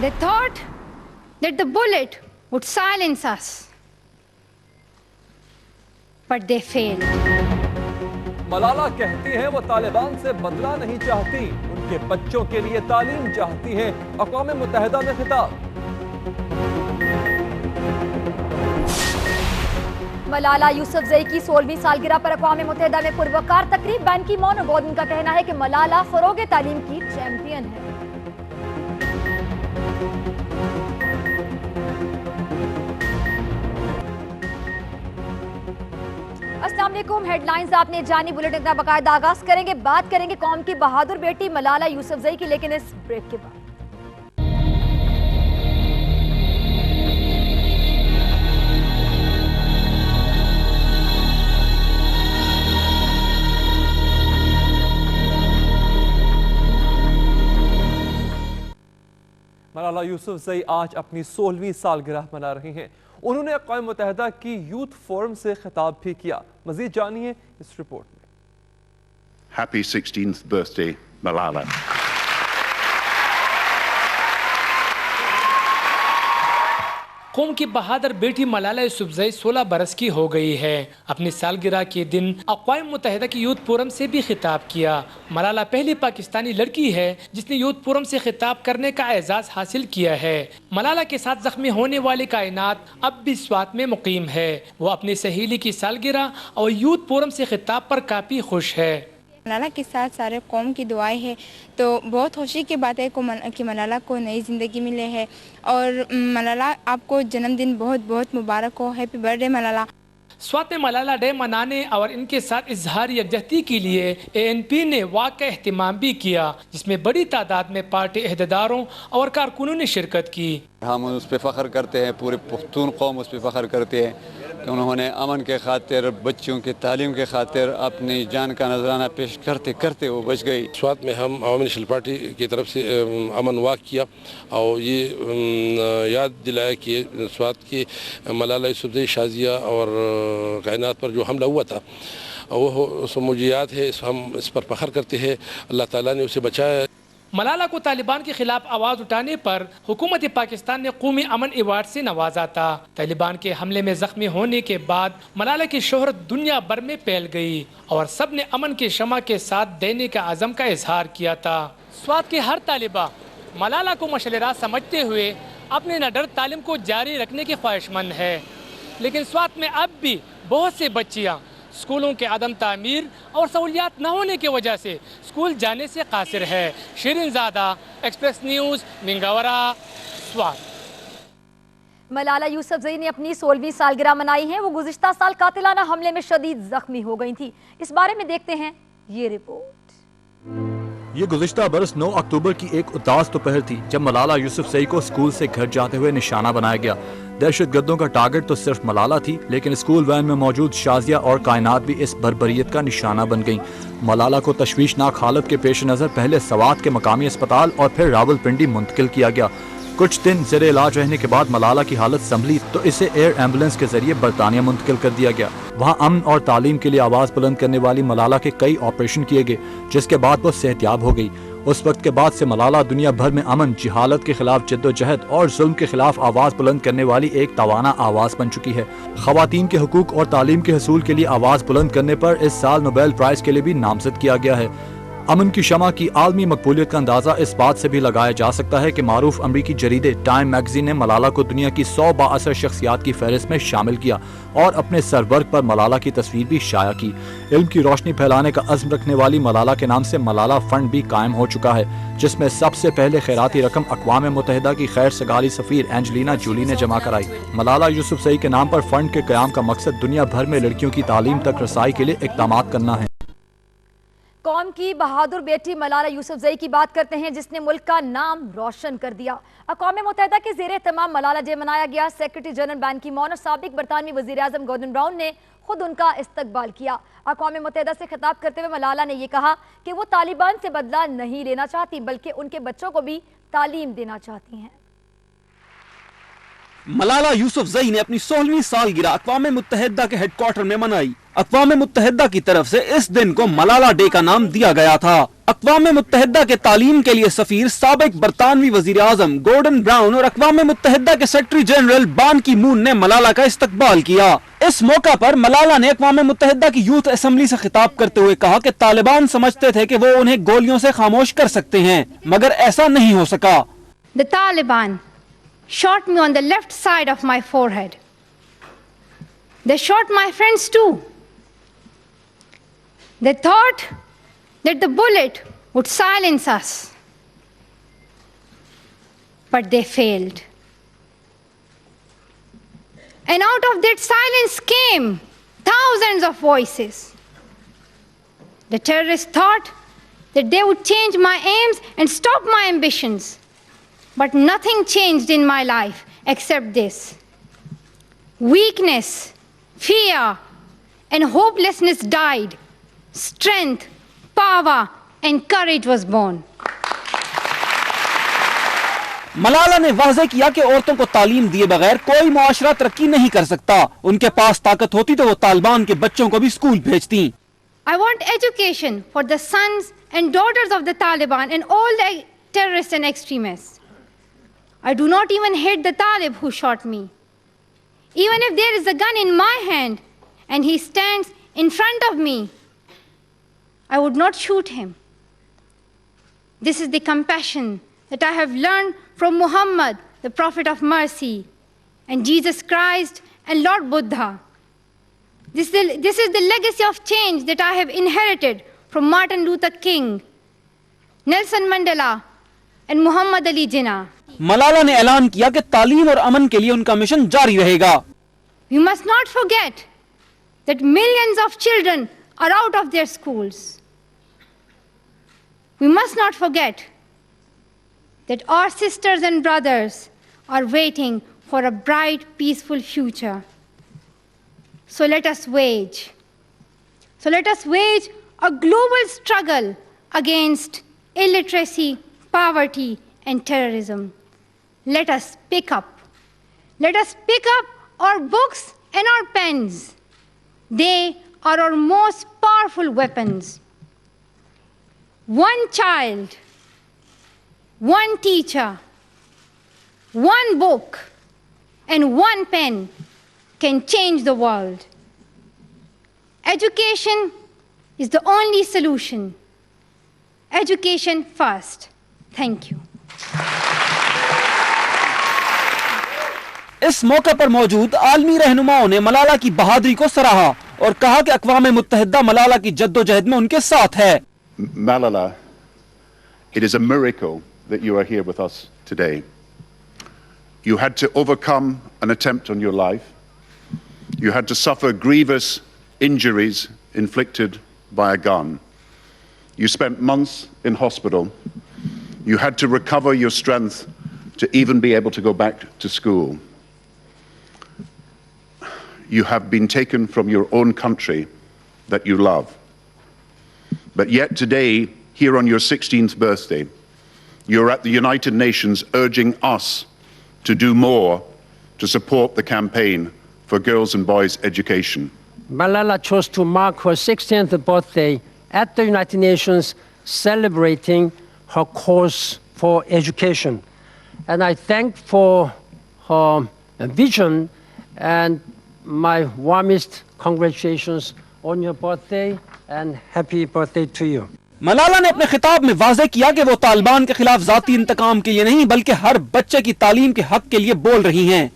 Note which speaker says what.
Speaker 1: They thought that the bullet would silence us, but they failed.
Speaker 2: Malala کہتی ہیں وہ طالبان سے بدلہ نہیں چاہتی، ان کے بچوں کے لیے تعلیم چاہتی ہیں۔ اقوام متحدہ میں خطاب۔
Speaker 3: ملالہ یوسفزئی کی 16ویں سالگرہ پر اقوام متحدہ میں پروقار تقریب۔ بین کی مون اور گورڈن کا کہنا ہے کہ ملالہ فروغ تعلیم کی چیمپئن ہے۔ السلام علیکم، ہیڈ لائنز آپ نے جانی، بلیٹن کا باقاعدہ آغاز کریں گے۔ بات کریں گے قوم کی بہادر بیٹی ملالہ یوسفزئی کی، لیکن اس بریک کے بعد
Speaker 2: ملالہ یوسفزئی آج اپنی 16ویں سالگرہ منا رہی ہیں۔ انہوں نے اقوام متحدہ کی یوتھ فورم سے خطاب بھی کیا۔ مزید جانیے اس رپورٹ میں۔
Speaker 4: Happy 16th birthday, Malala.
Speaker 5: قوم کی بہادر بیٹی ملالہ یوسفزئی 16 برس کی ہو گئی ہے۔ اپنی سالگرہ کے دن اقوام متحدہ کی یوتھ فورم سے بھی خطاب کیا۔ ملالہ پہلی پاکستانی لڑکی ہے جس نے یوتھ فورم سے خطاب کرنے کا اعزاز حاصل کیا ہے۔ ملالہ کے ساتھ زخمی ہونے والی کائنات اب بھی سوات میں مقیم ہے۔ وہ اپنی سہیلی کی سالگرہ اور یوتھ فورم سے خطاب پر کافی خوش ہے۔
Speaker 6: ملالہ کے ساتھ سارے قوم کی دعائیں ہیں، تو بہت خوشی کی بات ہے کہ ملالہ کو نئی زندگی ملے ہے، اور ملالہ آپ کو جنم دن بہت بہت مبارک ہو۔ Happy birthday Malala.
Speaker 5: Swat میں ملالہ ڈے منانے اور ان کے ساتھ اظہار یکجہتی کے لیے ANP نے واک کا اہتمام بھی کیا، جس میں بڑی تعداد میں پارٹی عہدیداروں اور کارکنوں نے شرکت کی۔
Speaker 7: ہم اس پہ فخر کرتے ہیں، پورے پختون قوم اس پہ فخر کرتے ہیں کہ انہوں نے امن کے خاطر، بچوں کی تعلیم کے خاطر اپنی جان کا نذرانہ پیش کرتے کرتے وہ بچ گئی۔
Speaker 8: سوات میں ہم عوامی نیشنل پارٹی کی طرف سے امن واک کیا اور یہ یاد دلایا کہ سوات کی ملالہ یوسفزئی شازیہ اور کائنات پر جو حملہ ہوا تھا وہ مجھے یاد ہے، ہم اس پر فخر کرتے ہیں۔ اللہ تعالیٰ نے اسے بچایا۔
Speaker 5: ملالہ کو طالبان کے خلاف آواز اٹھانے پر حکومت پاکستان نے قومی امن ایوارڈ سے نوازا تھا۔ طالبان کے حملے میں زخمی ہونے کے بعد ملالہ کی شہرت دنیا بھر میں پھیل گئی اور سب نے امن کے شمع کے ساتھ دینے کا عزم کا اظہار کیا تھا۔ سوات کے ہر طالبہ ملالہ کو مشعل راہ سمجھتے ہوئے اپنے نڈر تعلیم کو جاری رکھنے کی خواہش مند ہے، لیکن سوات میں اب بھی بہت سے بچیاں اسکولوں کے عدم تعمیر اور سہولیات نہ ہونے کی وجہ سے اسکول جانے سے قاصر ہے۔ شیرین زادہ، ایکسپریس نیوز، منگاورا، سوات۔
Speaker 3: ملالہ یوسفزئی نے اپنی 16ویں سالگرہ منائی ہے۔ وہ گزشتہ سال قاتلانہ حملے میں شدید زخمی ہو گئی تھی۔ اس بارے میں دیکھتے ہیں یہ رپورٹ۔
Speaker 9: یہ گزشتہ برس 9 اکتوبر کی ایک اداس دوپہر تھی جب ملالہ یوسفزئی کو اسکول سے گھر جاتے ہوئے نشانہ بنایا گیا۔ دہشت گردوں کا ٹارگٹ تو صرف ملالہ تھی، لیکن اسکول وین میں موجود شازیہ اور کائنات بھی اس بربریت کا نشانہ بن گئیں۔ ملالہ کو تشویشناک حالت کے پیش نظر پہلے سوات کے مقامی اسپتال اور پھر راولپنڈی منتقل کیا گیا۔ کچھ دن زیر علاج رہنے کے بعد ملالہ کی حالت سنبھلی تو اسے ایئر ایمبولنس کے ذریعے برطانیہ منتقل کر دیا گیا۔ وہاں امن اور تعلیم کے لیے آواز بلند کرنے والی ملالہ کے کئی آپریشن کیے گئے، جس کے بعد وہ صحت یاب ہو گئی۔ اس وقت کے بعد سے ملالہ دنیا بھر میں امن، جہالت کے خلاف جدوجہد اور ظلم کے خلاف آواز بلند کرنے والی ایک توانا آواز بن چکی ہے۔ خواتین کے حقوق اور تعلیم کے حصول کے لیے آواز بلند کرنے پر اس سال نوبیل پرائز کے لیے بھی نامزد کیا گیا ہے۔ امن کی شمع کی عالمی مقبولیت کا اندازہ اس بات سے بھی لگایا جا سکتا ہے کہ معروف امریکی جریدے ٹائم میگزین نے ملالہ کو دنیا کی 100 بااثر شخصیات کی فہرست میں شامل کیا اور اپنے سرورق پر ملالہ کی تصویر بھی شائع کی۔ علم کی روشنی پھیلانے کا عزم رکھنے والی ملالہ کے نام سے ملالہ فنڈ بھی قائم ہو چکا ہے، جس میں سب سے پہلے خیراتی رقم اقوام متحدہ کی خیر سگالی سفیر اینجلینا جولی نے جمع کرائی۔ ملالہ یوسفزئی کے نام پر فنڈ کے قیام کا مقصد دنیا بھر میں لڑکیوں کی تعلیم تک رسائی کے لیے اقدامات کرنا ہے۔
Speaker 3: قوم کی بہادر بیٹی ملالہ یوسفزئی کی بات کرتے ہیں، جس نے ملک کا نام روشن کر دیا۔ اقوام متحدہ کے زیر اہتمام ملالہ ڈے منایا گیا۔ سیکرٹری جنرل بین کی مون اور سابق برطانوی وزیر اعظم گورڈن براؤن نے خود ان کا استقبال کیا۔ اقوام متحدہ سے خطاب کرتے ہوئے ملالہ نے یہ کہا کہ وہ طالبان سے بدلہ نہیں لینا چاہتی، بلکہ ان کے بچوں کو بھی تعلیم دینا چاہتی ہیں۔
Speaker 10: ملالہ یوسفزئی نے اپنی 16ویں سالگرہ اقوام متحدہ کے ہیڈ کوارٹر میں منائی۔ اقوام متحدہ کی طرف سے اس دن کو ملالہ ڈے کا نام دیا گیا تھا۔ اقوام متحدہ کے تعلیم کے لیے سفیر سابق برطانوی وزیر اعظم گورڈن براؤن اور اقوام متحدہ کے سیکرٹری جنرل بان کی مون نے ملالہ کا استقبال کیا۔ اس موقع پر ملالہ نے اقوام متحدہ کی یوتھ اسمبلی سے خطاب کرتے ہوئے کہا کہ طالبان سمجھتے تھے کہ وہ انہیں گولیوں سے خاموش کر سکتے ہیں، مگر ایسا نہیں ہو سکا۔
Speaker 1: The Taliban shot me on the left side of my forehead. They shot my friends too. They thought that the bullet would silence us. But they failed. And out of that silence came thousands of voices. The terrorists thought that they would change my aims and stop my ambitions. But nothing changed in my life except this. Weakness, fear, and hopelessness died. Strength, power, and courage was born.
Speaker 10: Malala نے واضح کیا کہ عورتوں کو تعلیم دیے بغیر کوئی معاشرہ ترقی نہیں کر سکتا۔ ان کے پاس طاقت ہوتی تو وہ طالبان کے بچوں کو بھی اسکول بھیجتی۔
Speaker 1: I want education for the sons and daughters of the Taliban and all the terrorists and extremists. I do not even hate the Talib who shot me. Even if there is a gun in my hand and he stands in front of me, I would not shoot him. This is the compassion that I have learned from Muhammad, the Prophet of Mercy, and Jesus Christ and Lord Buddha. This is the legacy of change that I have inherited from Martin Luther King, Nelson Mandela, and Muhammad Ali Jinnah.
Speaker 10: Malala نے اعلان کیا کہ تعلیم اور امن کے لیے ان کا مشن جاری رہے گا۔
Speaker 1: We must not forget that millions of children are out of their schools. We must not forget that our sisters and brothers are waiting for a bright, peaceful future. So let us wage a global struggle against illiteracy, poverty, and terrorism. Let us pick up our books and our pens. They are our most powerful weapons. One child, one teacher, one book, and one pen can change the world. Education is the only solution. Education first. Thank you.
Speaker 10: اس موقع پر موجود عالمی رہنماؤں نے ملالہ کی بہادری کو سراہا اور کہا کہ اقوام متحدہ ملالہ کی جد و جہد میں ان کے ساتھ ہے۔
Speaker 4: Malala, it is a miracle that you are here with us today. You had to overcome an attempt on your life. You had to suffer grievous injuries inflicted by a gun. You spent months in hospital. You had to recover your strength to even be able to go back to school. You have been taken from your own country that you love. But yet today, here on your 16th birthday, you're at the United Nations urging us to do more to support the campaign for girls and boys' education.
Speaker 11: Malala chose to mark her 16th birthday at the United Nations, celebrating her cause for education. And I thank for her vision and my warmest congratulations on your birthday and happy birthday to you.
Speaker 10: Malala نے اپنے خطاب میں واضح کیا کہ وہ طالبان کے خلاف ذاتی انتقام کے لیے نہیں بلکہ ہر بچے کی تعلیم کے حق کے لیے بول رہی ہیں۔